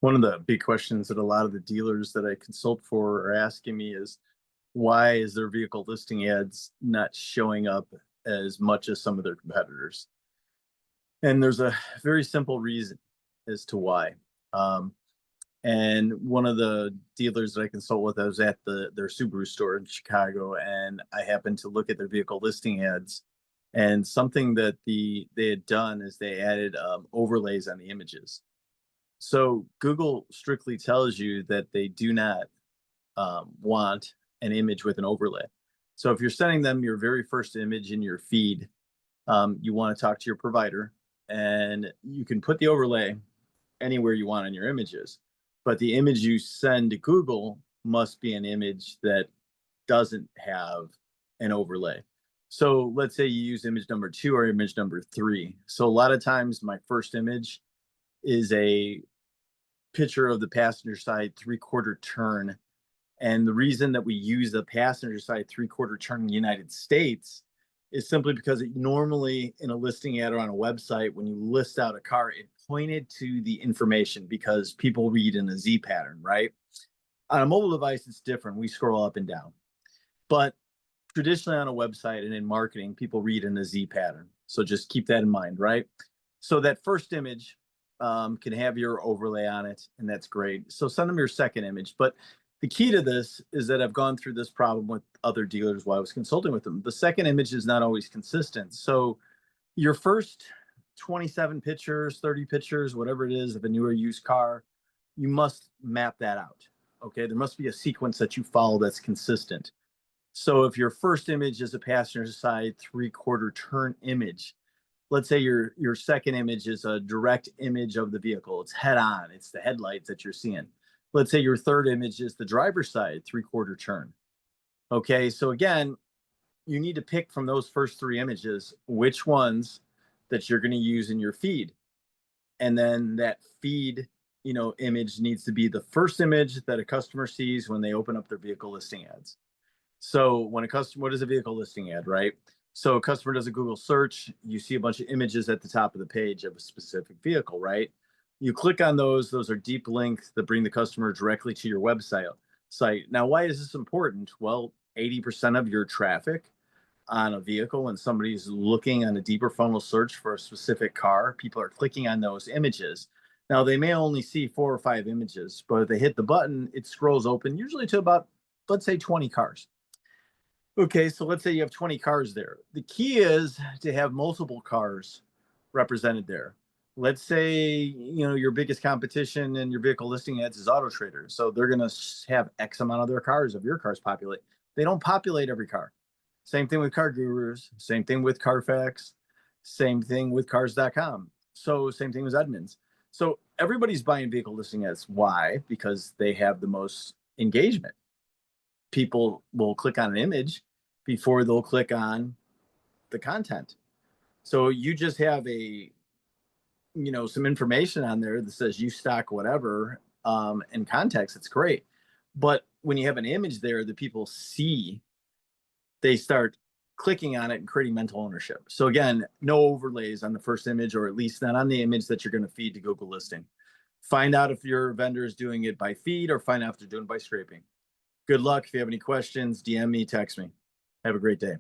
One of the big questions that a lot of the dealers that I consult for are asking me is why is their vehicle listing ads not showing up as much as some of their competitors? And there's a very simple reason as to why. Um, and one of the dealers that I consult with, I was at their Subaru store in Chicago, and I happened to look at their vehicle listing ads. And something that they had done is they added overlays on the images. So Google strictly tells you that they do not want an image with an overlay. So if you're sending them your very first image in your feed, you want to talk to your provider, and you can put the overlay anywhere you want in your images. But the image you send to Google must be an image that doesn't have an overlay. So let's say you use image number 2 or image number 3. So a lot of times my first image is a picture of the passenger side three-quarter turn. And the reason that we use the passenger side three-quarter turn in the United States is simply because it normally in a listing ad or on a website, when you list out a car, it pointed to the information because people read in a Z pattern, right? On a mobile device, it's different. We scroll up and down. But traditionally on a website and in marketing, people read in a Z pattern. So just keep that in mind, right? So that first image can have your overlay on it, and that's great. So send them your second image. But the key to this is that I've gone through this problem with other dealers while I was consulting with them. The second image is not always consistent. So your first 27 pictures, 30 pictures, whatever it is of a newer used car, you must map that out. Okay, there must be a sequence that you follow that's consistent. So if your first image is a passenger side three-quarter turn image, let's say your second image is a direct image of the vehicle. It's head on. It's the headlights that you're seeing. Let's say your third image is the driver's side three-quarter turn. Okay, so again, you need to pick from those first 3 images which ones that you're going to use in your feed. And then that feed, image needs to be the first image that a customer sees when they open up their vehicle listing ads. So when a customer, what is a vehicle listing ad, right? So a customer does a Google search, you see a bunch of images at the top of the page of a specific vehicle, right? You click on those are deep links that bring the customer directly to your website. Now, why is this important? Well, 80% of your traffic on a vehicle, when somebody's looking on a deeper funnel search for a specific car, people are clicking on those images. Now, they may only see 4 or 5 images, but if they hit the button, it scrolls open usually to about, let's say, 20 cars. Okay, so let's say you have 20 cars there. The key is to have multiple cars represented there. Let's say, your biggest competition in your vehicle listing ads is Auto Trader. So they're going to have X amount of their cars, of your cars populate. They don't populate every car. Same thing with Car Gurus, same thing with Carfax, same thing with cars.com. So same thing with Edmunds. So everybody's buying vehicle listing ads. Why? Because they have the most engagement. People will click on an image before they'll click on the content. So you just have some information on there that says you stock whatever, in context, it's great. But when you have an image there that people see, they start clicking on it and creating mental ownership. So again, no overlays on the first image, or at least not on the image that you're going to feed to Google listing. Find out if your vendor is doing it by feed, or find out if they're doing it by scraping. Good luck. If you have any questions, DM me, text me. Have a great day.